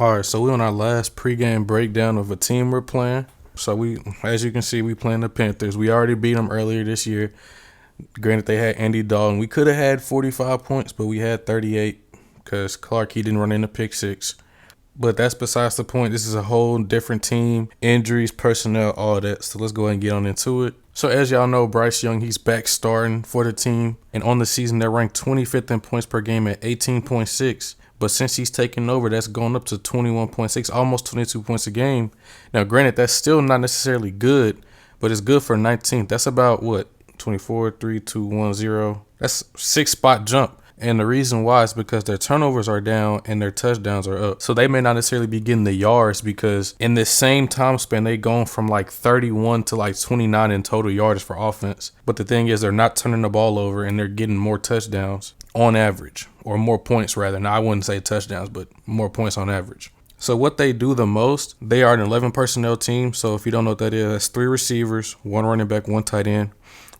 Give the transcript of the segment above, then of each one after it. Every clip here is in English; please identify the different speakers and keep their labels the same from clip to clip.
Speaker 1: All right, so we're on our last pregame breakdown of a team we're playing. So as you can see, we playing the Panthers. We already beat them earlier this year. Granted, they had Andy Dalton. We could have had 45 points, but we had 38 because Clark, he didn't run in the pick six. But that's besides the point. This is a whole different team. Injuries, personnel, all that. So let's go ahead and get on into it. So as y'all know, Bryce Young, he's back starting for the team. And on the season, they're ranked 25th in points per game at 18.6. But since he's taken over, that's gone up to 21.6, almost 22 points a game. Now, granted, that's still not necessarily good, but it's good for 19th. That's about, 24, 3, 2, 1, 0. That's 6-spot jump. And the reason why is because their turnovers are down and their touchdowns are up. So they may not necessarily be getting the yards because in this same time span, they've gone from like 31 to like 29 in total yards for offense. But the thing is, they're not turning the ball over and they're getting more touchdowns on average, or more points rather. Now, I wouldn't say touchdowns, but more points on average. So what they do the most, they are an 11 personnel team. So if you don't know what that is, that's 3 receivers, 1 running back, 1 tight end.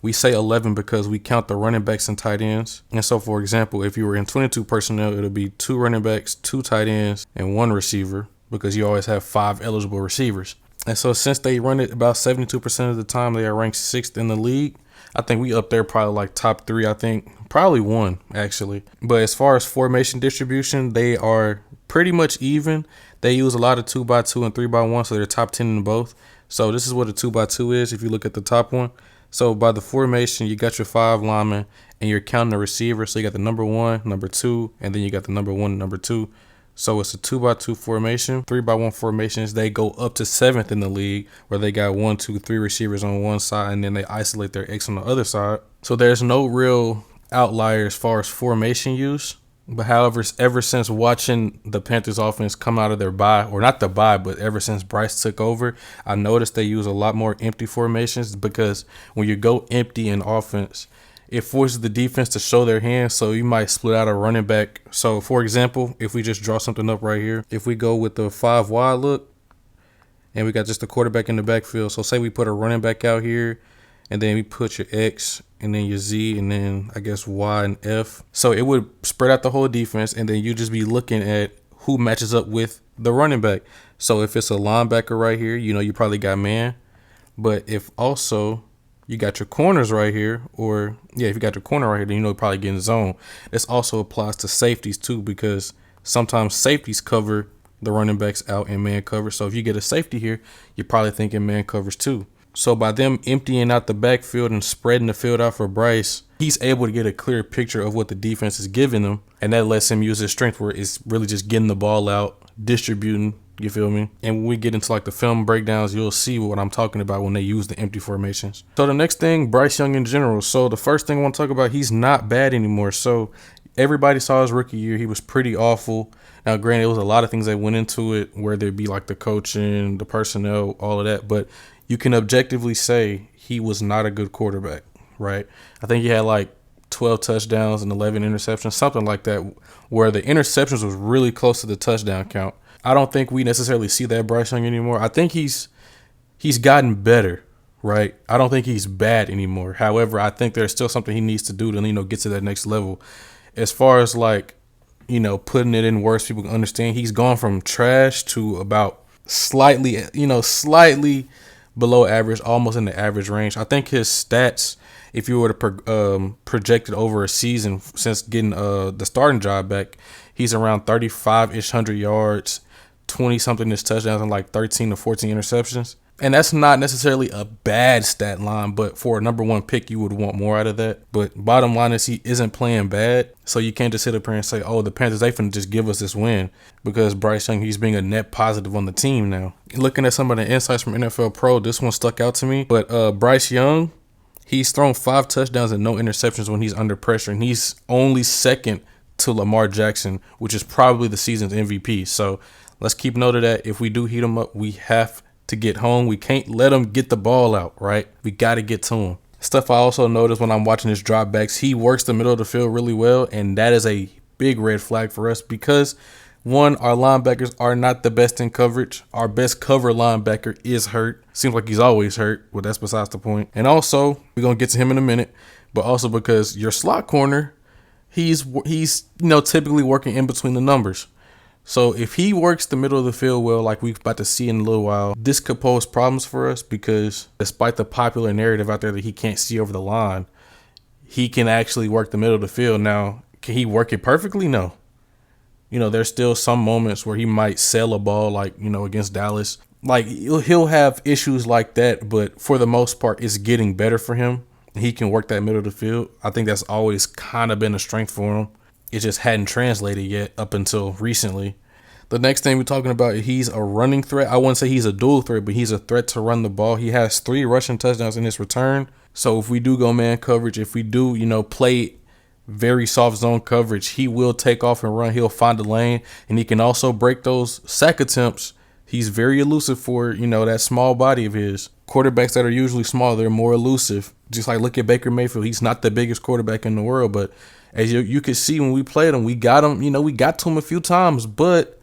Speaker 1: We say 11 because we count the running backs and tight ends. And so, for example, if you were in 22 personnel, it'll be 2 running backs, 2 tight ends, and 1 receiver because you always have 5 eligible receivers. And so since they run it about 72% of the time, they are ranked 6th in the league. I think we up there probably like top 3, I think. Probably 1, actually. But as far as formation distribution, they are pretty much even. They use a lot of 2x2 and 3x1, so they're top 10 in both. So this is what a 2x2 is if you look at the top one. So by the formation, you got your 5 linemen, and you're counting the receiver. So you got the number 1, number 2, and then you got the number 1, number 2. So it's a 2x2 formation. 3x1 formations, they go up to 7th in the league, where they got 1, 2, 3 receivers on one side, and then they isolate their X on the other side. So there's no real outlier as far as formation use. But however, ever since watching the Panthers offense come out of their bye, or not the bye, but ever since Bryce took over, I noticed they use a lot more empty formations because when you go empty in offense, it forces the defense to show their hands. So you might split out a running back. So for example, if we just draw something up right here, if we go with the 5 wide look and we got just the quarterback in the backfield. So say we put a running back out here, and then we put your X and then your Z and then I guess Y and F. So it would spread out the whole defense, and then you just be looking at who matches up with the running back. So if it's a linebacker right here, you probably got man. But if also you got your corners right here, if you got your corner right here, then you're probably getting zone. This also applies to safeties too, because sometimes safeties cover the running backs out in man cover. So if you get a safety here, you're probably thinking man covers too. So by them emptying out the backfield and spreading the field out for Bryce, he's able to get a clear picture of what the defense is giving him, and that lets him use his strength where it's really just getting the ball out, distributing, you feel me? And when we get into like the film breakdowns, you'll see what I'm talking about when they use the empty formations. So the next thing, Bryce Young in general. So the first thing I want to talk about, he's not bad anymore. So everybody saw his rookie year. He was pretty awful. Now, granted, it was a lot of things that went into it, whether it be like the coaching, the personnel, all of that, but you can objectively say he was not a good quarterback, right? I think he had like 12 touchdowns and 11 interceptions, something like that, where the interceptions was really close to the touchdown count. I don't think we necessarily see that Bryce Young anymore. I think he's gotten better, right? I don't think he's bad anymore. However, I think there's still something he needs to do to, get to that next level. As far as like, putting it in words people can understand, he's gone from trash to about slightly below average, almost in the average range. I think his stats, if you were to project it over a season since getting the starting job back, he's around 35-ish hundred yards, 20-something-ish touchdowns, and like 13 to 14 interceptions. And that's not necessarily a bad stat line, but for a number 1 pick, you would want more out of that. But bottom line is he isn't playing bad, so you can't just sit up here and say, oh, the Panthers, they finna just give us this win because Bryce Young, he's being a net positive on the team now. Looking at some of the insights from NFL Pro, this one stuck out to me. But Bryce Young, he's thrown 5 touchdowns and no interceptions when he's under pressure, and he's only second to Lamar Jackson, which is probably the season's MVP. So let's keep note of that. If we do heat him up, we have to get home. We can't let him get the ball out, right? We got to get to him. Stuff I also noticed when I'm watching his dropbacks, he works the middle of the field really well, and that is a big red flag for us because, one, our linebackers are not the best in coverage. Our best cover linebacker is hurt. Seems like he's always hurt, but that's besides the point. And also, we're going to get to him in a minute, but also because your slot corner, he's typically working in between the numbers. So if he works the middle of the field well, like we're about to see in a little while, this could pose problems for us because despite the popular narrative out there that he can't see over the line, he can actually work the middle of the field. Now, can he work it perfectly? No. There's still some moments where he might sail a ball, like, against Dallas. Like, he'll have issues like that, but for the most part, it's getting better for him. He can work that middle of the field. I think that's always kind of been a strength for him. It just hadn't translated yet up until recently. The next thing we're talking about, he's a running threat. I wouldn't say he's a dual threat, but he's a threat to run the ball. He has 3 rushing touchdowns in his return. So if we do go man coverage, if we do, play very soft zone coverage, he will take off and run. He'll find a lane, and he can also break those sack attempts. He's very elusive for, that small body of his. Quarterbacks that are usually small, they're more elusive. Just like look at Baker Mayfield. He's not the biggest quarterback in the world, but as you could see when we played him, we got him, we got to him a few times, but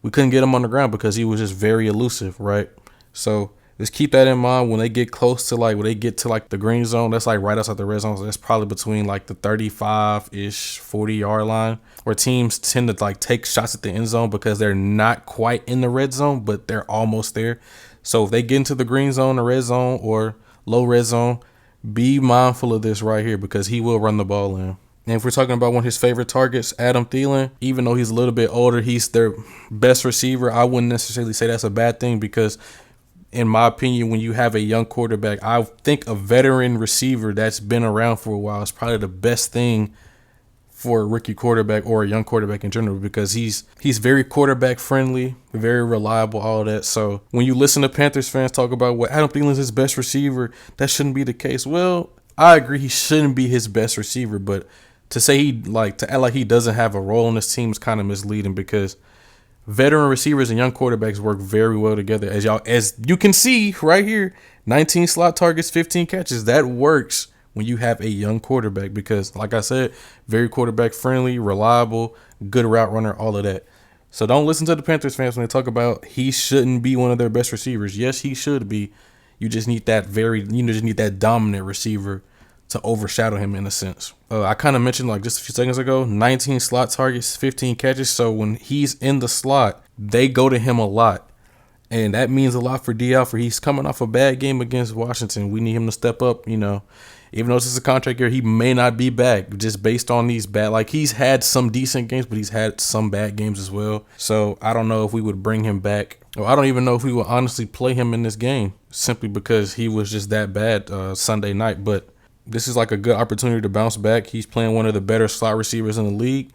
Speaker 1: we couldn't get him on the ground because he was just very elusive, right? So just keep that in mind when they get close to when they get to the green zone. That's right outside the red zone. So that's probably between the 35-ish, 40-yard line, where teams tend to take shots at the end zone because they're not quite in the red zone, but they're almost there. So if they get into the green zone, the red zone, or low red zone, be mindful of this right here because he will run the ball in. And if we're talking about one of his favorite targets, Adam Thielen, even though he's a little bit older, he's their best receiver. I wouldn't necessarily say that's a bad thing because, in my opinion, when you have a young quarterback, I think a veteran receiver that's been around for a while is probably the best thing for a rookie quarterback or a young quarterback in general because he's very quarterback friendly, very reliable, all that. So when you listen to Panthers fans talk about what Adam Thielen's his best receiver, that shouldn't be the case. Well, I agree he shouldn't be his best receiver, but to say to act like he doesn't have a role in this team is kind of misleading because veteran receivers and young quarterbacks work very well together. As you can see right here, 19 slot targets, 15 catches. That works when you have a young quarterback because, like I said, very quarterback friendly, reliable, good route runner, all of that. So don't listen to the Panthers fans when they talk about he shouldn't be one of their best receivers. Yes, he should be. You just need that that dominant receiver to overshadow him in a sense. I kind of mentioned just a few seconds ago, 19 slot targets, 15 catches. So when he's in the slot, they go to him a lot. And that means a lot for D. Alford. He's coming off a bad game against Washington. We need him to step up, Even though this is a contract year, he may not be back just based on these bad. He's had some decent games, but he's had some bad games as well. So I don't know if we would bring him back. Or I don't even know if we would honestly play him in this game simply because he was just that bad Sunday night. But this is a good opportunity to bounce back. He's playing one of the better slot receivers in the league.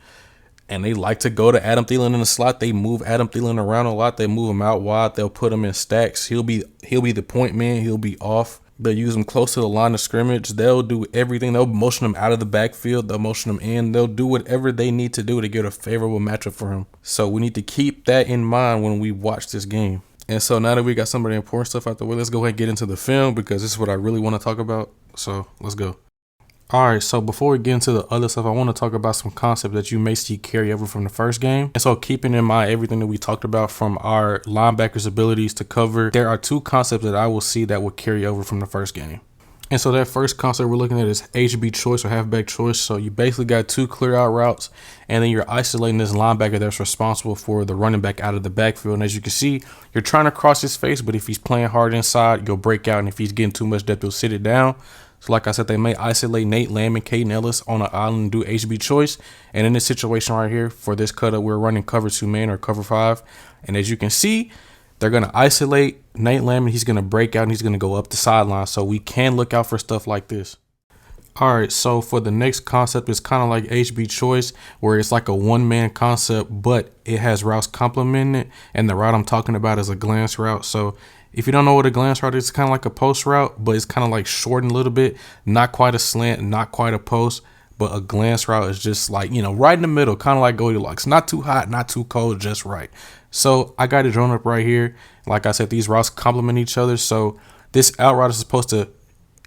Speaker 1: And they like to go to Adam Thielen in the slot. They move Adam Thielen around a lot. They move him out wide. They'll put him in stacks. He'll be the point man. He'll be off. They'll use him close to the line of scrimmage. They'll do everything. They'll motion him out of the backfield. They'll motion him in. They'll do whatever they need to do to get a favorable matchup for him. So we need to keep that in mind when we watch this game. And so now that we got some of the important stuff out the way, let's go ahead and get into the film because this is what I really want to talk about. So let's go. All right, so before we get into the other stuff, I want to talk about some concepts that you may see carry over from the first game. And so keeping in mind everything that we talked about from our linebackers' abilities to cover, there are 2 concepts that I will see that will carry over from the first game. And so that first concept we're looking at is HB choice or halfback choice. So you basically got 2 clear out routes, and then you're isolating this linebacker that's responsible for the running back out of the backfield. And as you can see, you're trying to cross his face, but if he's playing hard inside, you'll break out. And if he's getting too much depth, you'll sit it down. So like I said, they may isolate Nate Lamb and Caden Ellis on an island and do HB choice. And in this situation right here, for this cutup, we're running cover 2 man or cover 5. And as you can see, they're going to isolate Nate Lamb and he's going to break out and he's going to go up the sideline. So we can look out for stuff like this. All right, so for the next concept, it's kind of like HB choice, where it's like a one-man concept, but it has routes complementing it. And the route I'm talking about is a glance route. So if you don't know what a glance route is, it's kind of like a post route, but it's kind of like shortened a little bit. Not quite a slant, not quite a post, but a glance route is just right in the middle, kind of like Goldilocks. Not too hot, not too cold, just right. So I got it drawn up right here. Like I said, these routes complement each other. So this out route is supposed to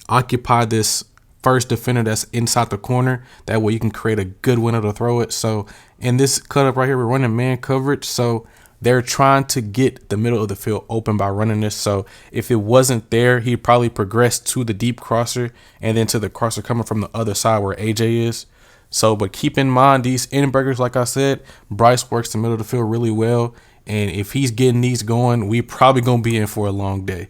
Speaker 1: occupy this first defender that's inside the corner. That way you can create a good window to throw it. So in this cut up right here, we're running man coverage. So they're trying to get the middle of the field open by running this. So if it wasn't there, he'd probably progress to the deep crosser and then to the crosser coming from the other side where AJ is. So, but keep in mind these end breakers, like I said, Bryce works the middle of the field really well. And if he's getting these going, we probably going to be in for a long day.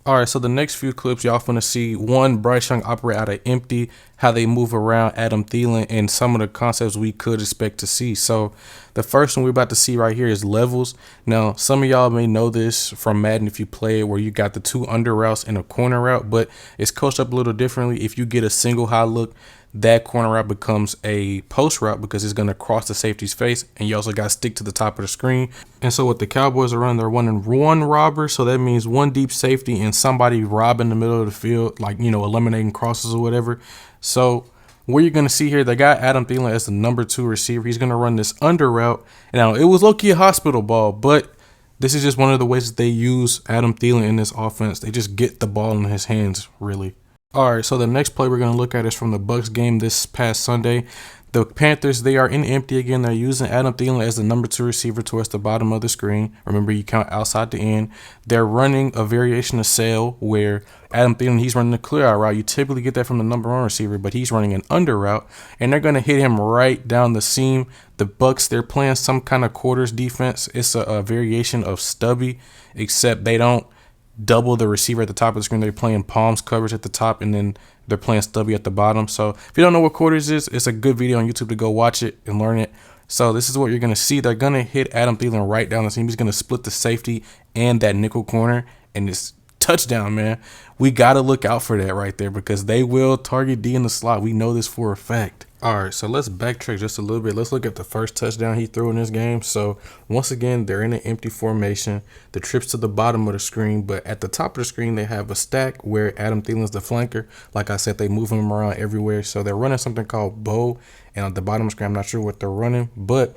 Speaker 1: All right, so the next few clips, y'all finna see one, Bryce Young operate out of empty, how they move around Adam Thielen, and some of the concepts we could expect to see. So the first one we're about to see right here is levels. Now, some of y'all may know this from Madden if you play it, where you got the 2 under routes and a corner route, but it's coached up a little differently. If you get a single high look, that corner route becomes a post route because it's going to cross the safety's face, and you also got to stick to the top of the screen. And so what the Cowboys are running, they're running one robber, so that means one deep safety and somebody robbing the middle of the field, like, eliminating crosses or whatever. So what you're going to see here, they got Adam Thielen as the number 2 receiver. He's going to run this under route. Now, it was low-key a hospital ball, but this is just one of the ways that they use Adam Thielen in this offense. They just get the ball in his hands, really. All right, so the next play we're going to look at is from the Bucs game this past Sunday. The Panthers, they are in empty again. They're using Adam Thielen as the number 2 receiver towards the bottom of the screen. Remember, you count outside the end. They're running a variation of sail where Adam Thielen, he's running a clear out route. You typically get that from the number 1 receiver, but he's running an under route, and they're going to hit him right down the seam. The Bucs, they're playing some kind of quarters defense. It's a variation of stubby, except they don't double the receiver at the top of the screen. They're playing palms coverage at the top, and then they're playing stubby at the bottom. So if you don't know what quarters is, it's a good video on YouTube to go watch it and learn it. So this is what you're going to see. They're going to hit Adam Thielen right down the seam. He's going to split the safety and that nickel corner, and it's touchdown, man. We got to look out for that right there because they will target D in the slot. We know this for a fact. All right, so let's backtrack just a little bit. Let's look at the first touchdown he threw in this game. So once again, they're in an empty formation. The trip's to the bottom of the screen, but at the top of the screen, they have a stack where Adam Thielen's the flanker. Like I said, they move him around everywhere. So they're running something called bow, and at the bottom of the screen, I'm not sure what they're running, but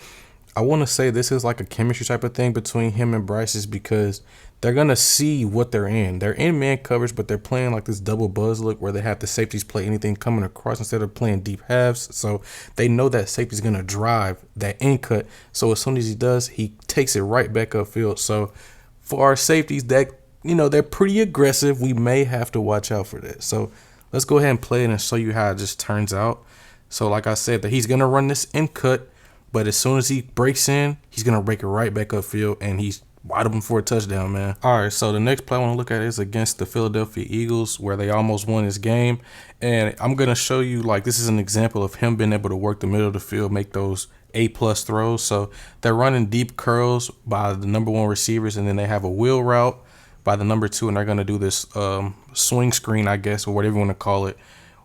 Speaker 1: I want to say this is like a chemistry type of thing between him and Bryce's because they're going to see what they're in. They're in man coverage, but they're playing like this double buzz look where they have the safeties play anything coming across instead of playing deep halves. So they know that safety's going to drive that in cut. So as soon as he does, he takes it right back upfield. So for our safeties, that they're pretty aggressive. We may have to watch out for that. So let's go ahead and play it and show you how it just turns out. So like I said, that he's going to run this in cut, but as soon as he breaks in, he's going to break it right back upfield, and he's wide open for a touchdown, man. All right, so the next play I want to look at is against the Philadelphia Eagles, where they almost won this game. And I'm going to show you, this is an example of him being able to work the middle of the field, make those A-plus throws. So they're running deep curls by the number 1 receivers, and then they have a wheel route by the number 2, and they're going to do this swing screen, I guess, or whatever you want to call it,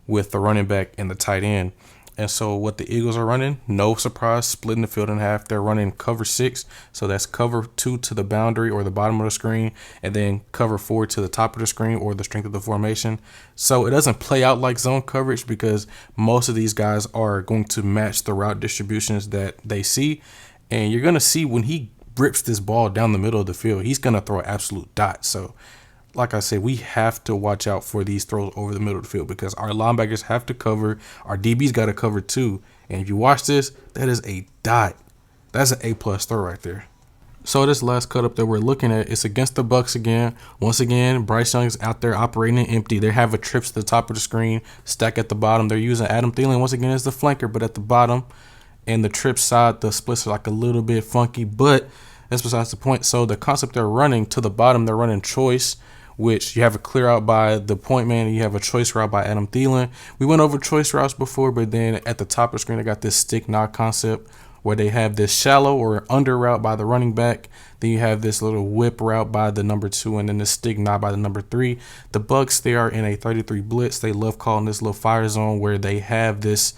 Speaker 1: with the running back and the tight end. And so what the Eagles are running, no surprise, splitting the field in half. They're running cover 6. So that's cover 2 to the boundary or the bottom of the screen, and then cover 4 to the top of the screen or the strength of the formation. So it doesn't play out like zone coverage because most of these guys are going to match the route distributions that they see. And you're going to see when he rips this ball down the middle of the field, he's going to throw an absolute dot. So like I said, we have to watch out for these throws over the middle of the field because our linebackers have to cover. Our DBs got to cover too. And if you watch this, that is a dot. That's an A-plus throw right there. So this last cut up that we're looking at is against the Bucs again. Once again, Bryce Young's out there operating in empty. They have a trips to the top of the screen, stack at the bottom. They're using Adam Thielen once again as the flanker, but at the bottom. And the trip side, the splits are a little bit funky, but that's besides the point. So the concept they're running to the bottom, they're running choice, which you have a clear out by the point man, and you have a choice route by Adam Thielen. We went over choice routes before, but then at the top of the screen, I got this stick knock concept where they have this shallow or under route by the running back. Then you have this little whip route by the number 2, and then the stick knock by the number 3. The Bucs, they are in a 33 blitz. They love calling this little fire zone where they have this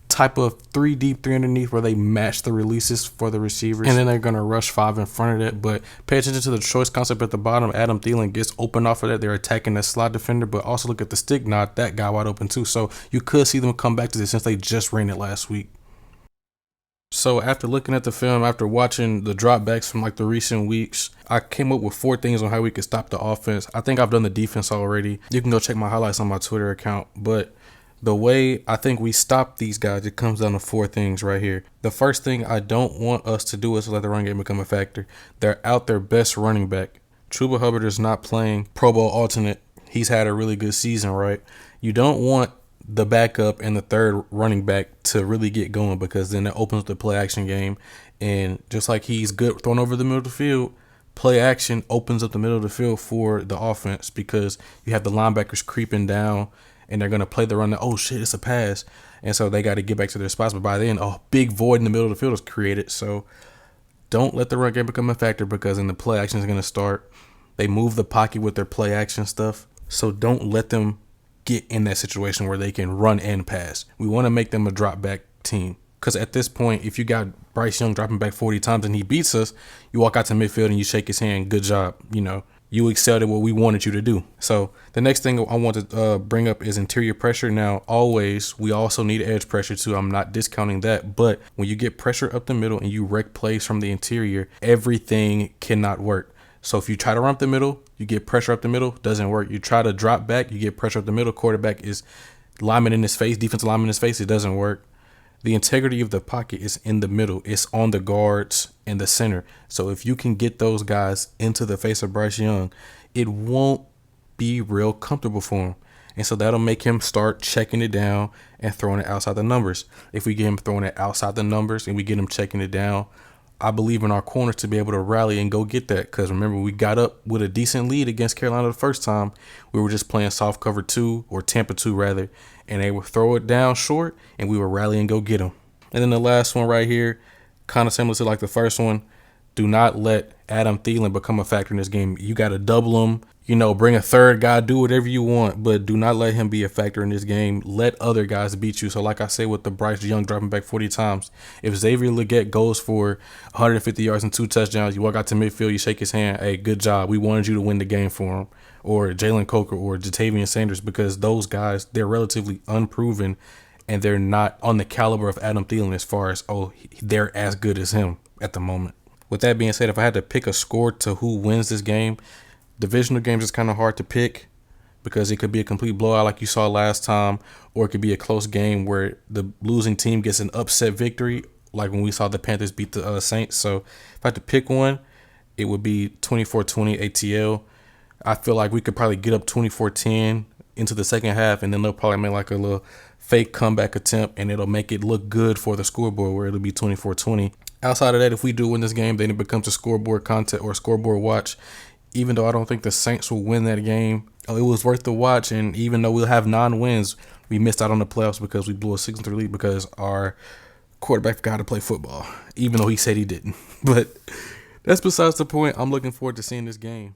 Speaker 1: type of 3 deep, 3 underneath where they match the releases for the receivers, and then they're going to rush 5 in front of that. But pay attention to the choice concept at the bottom. Adam Thielen gets open off of that. They're attacking the slot defender, but also look at the stick knot. That guy wide open too. So you could see them come back to this since they just ran it last week. So after looking at the film, after watching the dropbacks from the recent weeks, I came up with 4 things on how we could stop the offense. I think I've done the defense already. You can go check my highlights on my Twitter account, but the way I think we stop these guys, it comes down to 4 things right here. The first thing I don't want us to do is let the run game become a factor. They're out their best running back. Chuba Hubbard is not playing Pro Bowl alternate. He's had a really good season, right? You don't want the backup and the third running back to really get going, because then it opens the play action game. And just like he's good throwing over the middle of the field, play action opens up the middle of the field for the offense, because you have the linebackers creeping down and they're going to play the run. Oh, shit, it's a pass. And so they got to get back to their spots. But by then, a big void in the middle of the field is created. So don't let the run game become a factor, because then the play action is going to start. They move the pocket with their play action stuff. So don't let them get in that situation where they can run and pass. We want to make them a drop back team. Because at this point, if you got Bryce Young dropping back 40 times and he beats us, you walk out to midfield and you shake his hand. Good job. You excelled at what we wanted you to do. So the next thing I want to bring up is interior pressure. Now, we also need edge pressure too. I'm not discounting that. But when you get pressure up the middle and you wreck plays from the interior, everything cannot work. So if you try to run up the middle, you get pressure up the middle, doesn't work. You try to drop back, you get pressure up the middle. Quarterback is lineman in his face, defensive lineman in his face. It doesn't work. The integrity of the pocket is in the middle. It's on the guards and the center. So if you can get those guys into the face of Bryce Young, it won't be real comfortable for him. And so that'll make him start checking it down and throwing it outside the numbers. If we get him throwing it outside the numbers and we get him checking it down, I believe in our corners to be able to rally and go get that. Because remember, we got up with a decent lead against Carolina the first time. We were just playing soft cover 2, or Tampa 2 rather, and they would throw it down short and we would rally and go get them. And then the last one right here, kind of similar to like the first one, do not let Adam Thielen become a factor in this game. You got to double him, bring a third guy, do whatever you want, but do not let him be a factor in this game. Let other guys beat you. So like I said with the Bryce Young dropping back 40 times, if Xavier Legette goes for 150 yards and 2 touchdowns, you walk out to midfield, you shake his hand, hey, good job. We wanted you to win the game for him. Or Jalen Coker or Jatavian Sanders, because those guys, they're relatively unproven and they're not on the caliber of Adam Thielen as far as, they're as good as him at the moment. With that being said, if I had to pick a score to who wins this game, divisional games is kind of hard to pick, because it could be a complete blowout like you saw last time, or it could be a close game where the losing team gets an upset victory, like when we saw the Panthers beat the Saints. So if I had to pick one, it would be 24-20 ATL. I feel like we could probably get up 24-10 into the second half, and then they'll probably make like a little fake comeback attempt, and it'll make it look good for the scoreboard where it'll be 24-20. Outside of that, if we do win this game, then it becomes a scoreboard content or a scoreboard watch. Even though I don't think the Saints will win that game, it was worth the watch. And even though we'll have 9 wins, we missed out on the playoffs because we blew a 6-3 lead because our quarterback forgot to play football, even though he said he didn't. But that's besides the point. I'm looking forward to seeing this game.